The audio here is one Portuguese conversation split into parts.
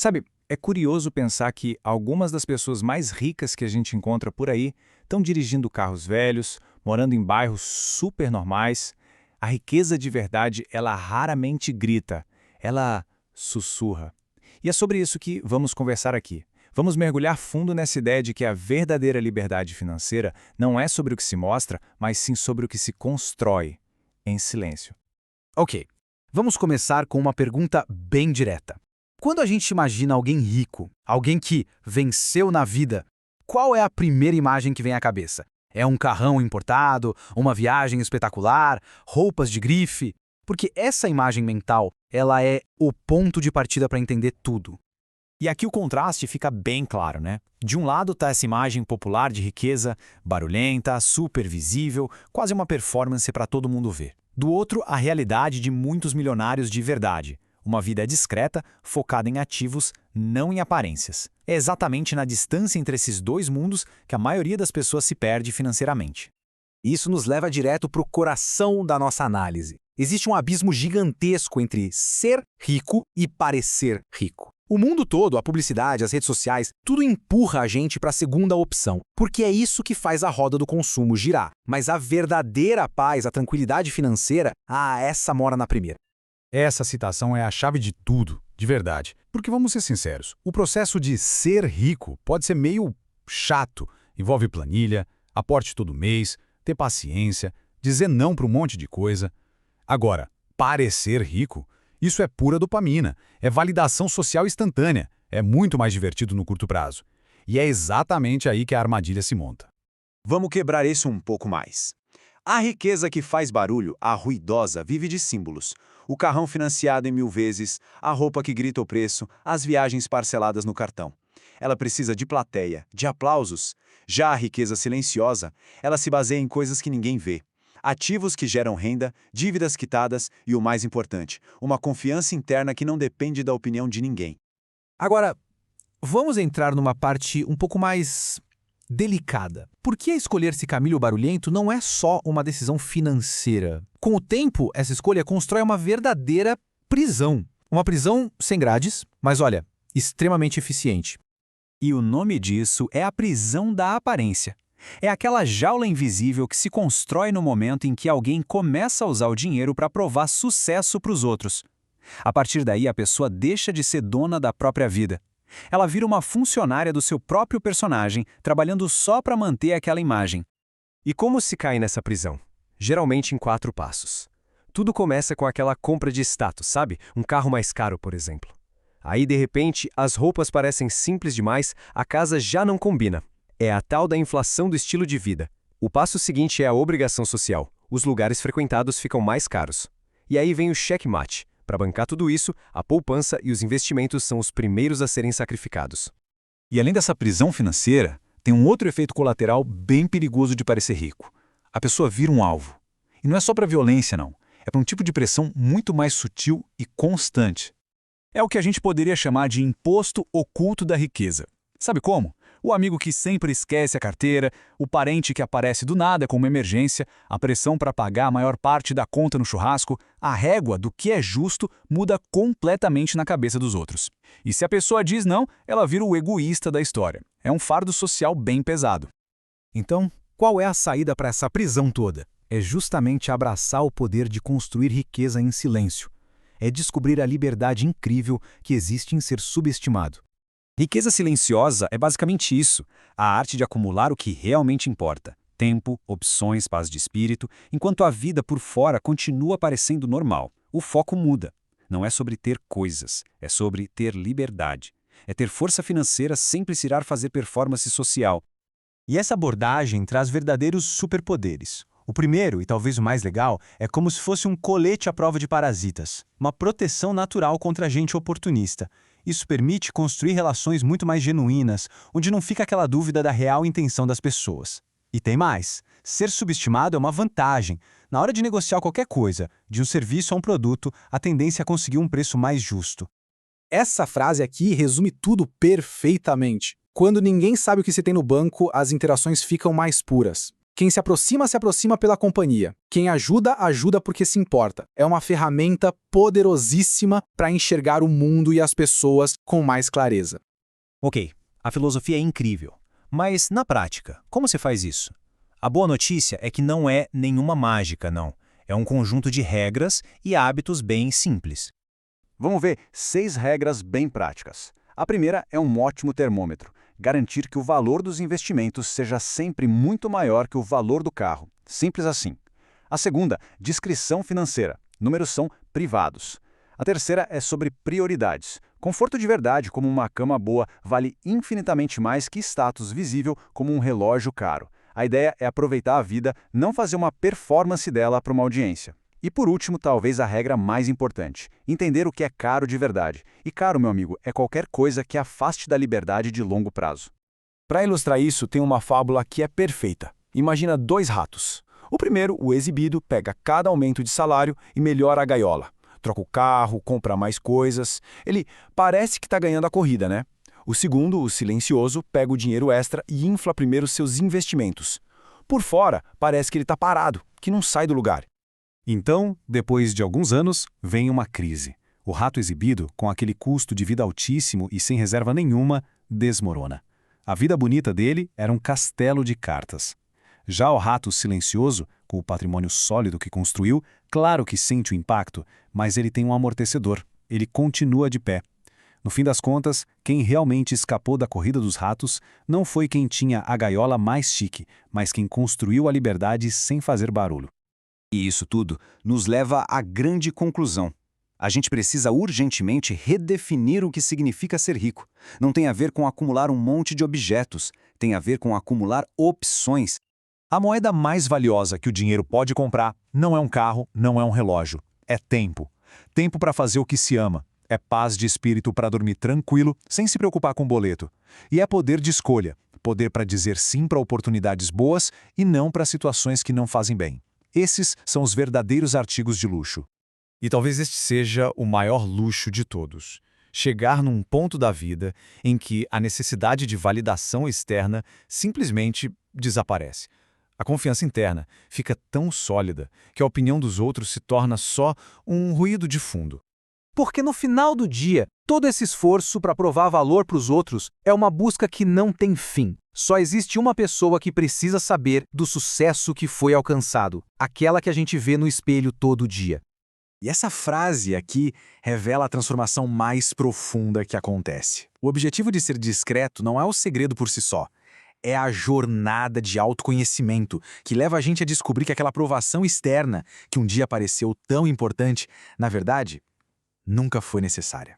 Sabe, é curioso pensar que algumas das pessoas mais ricas que a gente encontra por aí estão dirigindo carros velhos, morando em bairros super normais. A riqueza de verdade, ela raramente grita, ela sussurra. E é sobre isso que vamos conversar aqui. Vamos mergulhar fundo nessa ideia de que a verdadeira liberdade financeira não é sobre o que se mostra, mas sim sobre o que se constrói, em silêncio. Ok, vamos começar com uma pergunta bem direta. Quando a gente imagina alguém rico, alguém que venceu na vida, qual é a primeira imagem que vem à cabeça? É um carrão importado, uma viagem espetacular, roupas de grife? Porque essa imagem mental, ela é o ponto de partida para entender tudo. E aqui o contraste fica bem claro, né? De um lado está essa imagem popular de riqueza, barulhenta, super visível, quase uma performance para todo mundo ver. Do outro, a realidade de muitos milionários de verdade. Uma vida discreta, focada em ativos, não em aparências. É exatamente na distância entre esses dois mundos que a maioria das pessoas se perde financeiramente. Isso nos leva direto para o coração da nossa análise. Existe um abismo gigantesco entre ser rico e parecer rico. O mundo todo, a publicidade, as redes sociais, tudo empurra a gente para a segunda opção, porque é isso que faz a roda do consumo girar. Mas a verdadeira paz, a tranquilidade financeira, essa mora na primeira. Essa citação é a chave de tudo, de verdade. Porque vamos ser sinceros, o processo de ser rico pode ser meio chato. Envolve planilha, aporte todo mês, ter paciência, dizer não para um monte de coisa. Agora, parecer rico, isso é pura dopamina, é validação social instantânea, é muito mais divertido no curto prazo. E é exatamente aí que a armadilha se monta. Vamos quebrar isso um pouco mais. A riqueza que faz barulho, a ruidosa, vive de símbolos. O carrão financiado em 1000 vezes, a roupa que grita o preço, as viagens parceladas no cartão. Ela precisa de plateia, de aplausos. Já a riqueza silenciosa, ela se baseia em coisas que ninguém vê. Ativos que geram renda, dívidas quitadas e, o mais importante, uma confiança interna que não depende da opinião de ninguém. Agora, vamos entrar numa parte um pouco mais delicada. Por que escolher esse caminho barulhento não é só uma decisão financeira? Com o tempo, essa escolha constrói uma verdadeira prisão. Uma prisão sem grades, mas olha, extremamente eficiente. E o nome disso é a prisão da aparência. É aquela jaula invisível que se constrói no momento em que alguém começa a usar o dinheiro para provar sucesso para os outros. A partir daí, a pessoa deixa de ser dona da própria vida. Ela vira uma funcionária do seu próprio personagem, trabalhando só para manter aquela imagem. E como se cai nessa prisão? Geralmente em 4 passos. Tudo começa com aquela compra de status, sabe? Um carro mais caro, por exemplo. Aí, de repente, as roupas parecem simples demais, a casa já não combina. É a tal da inflação do estilo de vida. O passo seguinte é a obrigação social. Os lugares frequentados ficam mais caros. E aí vem o checkmate. Para bancar tudo isso, a poupança e os investimentos são os primeiros a serem sacrificados. E além dessa prisão financeira, tem um outro efeito colateral bem perigoso de parecer rico. A pessoa vira um alvo. E não é só para violência, não. É para um tipo de pressão muito mais sutil e constante. É o que a gente poderia chamar de imposto oculto da riqueza. Sabe como? O amigo que sempre esquece a carteira, o parente que aparece do nada com uma emergência, a pressão para pagar a maior parte da conta no churrasco, a régua do que é justo muda completamente na cabeça dos outros. E se a pessoa diz não, ela vira o egoísta da história. É um fardo social bem pesado. Então, qual é a saída para essa prisão toda? É justamente abraçar o poder de construir riqueza em silêncio. É descobrir a liberdade incrível que existe em ser subestimado. Riqueza silenciosa é basicamente isso, a arte de acumular o que realmente importa. Tempo, opções, paz de espírito, enquanto a vida por fora continua parecendo normal. O foco muda. Não é sobre ter coisas, é sobre ter liberdade. É ter força financeira sem precisar fazer performance social. E essa abordagem traz verdadeiros superpoderes. O primeiro, e talvez o mais legal, é como se fosse um colete à prova de parasitas, uma proteção natural contra a gente oportunista. Isso permite construir relações muito mais genuínas, onde não fica aquela dúvida da real intenção das pessoas. E tem mais. Ser subestimado é uma vantagem. Na hora de negociar qualquer coisa, de um serviço a um produto, a tendência é conseguir um preço mais justo. Essa frase aqui resume tudo perfeitamente. Quando ninguém sabe o que se tem no banco, as interações ficam mais puras. Quem se aproxima pela companhia. Quem ajuda, ajuda porque se importa. É uma ferramenta poderosíssima para enxergar o mundo e as pessoas com mais clareza. Ok, a filosofia é incrível. Mas, na prática, como se faz isso? A boa notícia é que não é nenhuma mágica, não. É um conjunto de regras e hábitos bem simples. Vamos ver 6 regras bem práticas. A primeira é um ótimo termômetro. Garantir que o valor dos investimentos seja sempre muito maior que o valor do carro. Simples assim. A segunda, discrição financeira. Números são privados. A terceira é sobre prioridades. Conforto de verdade, como uma cama boa, vale infinitamente mais que status visível, como um relógio caro. A ideia é aproveitar a vida, não fazer uma performance dela para uma audiência. E por último, talvez a regra mais importante, entender o que é caro de verdade. E caro, meu amigo, é qualquer coisa que afaste da liberdade de longo prazo. Para ilustrar isso, tem uma fábula que é perfeita. Imagina 2 ratos. O primeiro, o exibido, pega cada aumento de salário e melhora a gaiola. Troca o carro, compra mais coisas. Ele parece que está ganhando a corrida, né? O segundo, o silencioso, pega o dinheiro extra e infla primeiro seus investimentos. Por fora, parece que ele está parado, que não sai do lugar. Então, depois de alguns anos, vem uma crise. O rato exibido, com aquele custo de vida altíssimo e sem reserva nenhuma, desmorona. A vida bonita dele era um castelo de cartas. Já o rato silencioso, com o patrimônio sólido que construiu, claro que sente o impacto, mas ele tem um amortecedor. Ele continua de pé. No fim das contas, quem realmente escapou da corrida dos ratos não foi quem tinha a gaiola mais chique, mas quem construiu a liberdade sem fazer barulho. E isso tudo nos leva à grande conclusão. A gente precisa urgentemente redefinir o que significa ser rico. Não tem a ver com acumular um monte de objetos, tem a ver com acumular opções. A moeda mais valiosa que o dinheiro pode comprar não é um carro, não é um relógio. É tempo. Tempo para fazer o que se ama. É paz de espírito para dormir tranquilo, sem se preocupar com boleto. E é poder de escolha. Poder para dizer sim para oportunidades boas e não para situações que não fazem bem. Esses são os verdadeiros artigos de luxo. E talvez este seja o maior luxo de todos. Chegar num ponto da vida em que a necessidade de validação externa simplesmente desaparece. A confiança interna fica tão sólida que a opinião dos outros se torna só um ruído de fundo. Porque no final do dia, todo esse esforço para provar valor para os outros é uma busca que não tem fim. Só existe uma pessoa que precisa saber do sucesso que foi alcançado, aquela que a gente vê no espelho todo dia. E essa frase aqui revela a transformação mais profunda que acontece. O objetivo de ser discreto não é o segredo por si só. É a jornada de autoconhecimento que leva a gente a descobrir que aquela aprovação externa, que um dia pareceu tão importante, na verdade, nunca foi necessária.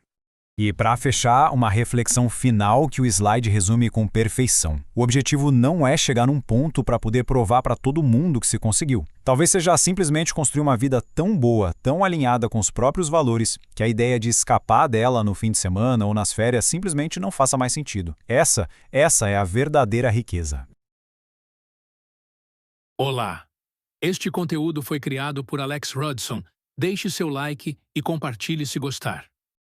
E para fechar, uma reflexão final que o slide resume com perfeição. O objetivo não é chegar num ponto para poder provar para todo mundo que se conseguiu. Talvez seja simplesmente construir uma vida tão boa, tão alinhada com os próprios valores, que a ideia de escapar dela no fim de semana ou nas férias simplesmente não faça mais sentido. Essa é a verdadeira riqueza. Olá! Este conteúdo foi criado por Alex Rodson. Deixe seu like e compartilhe se gostar.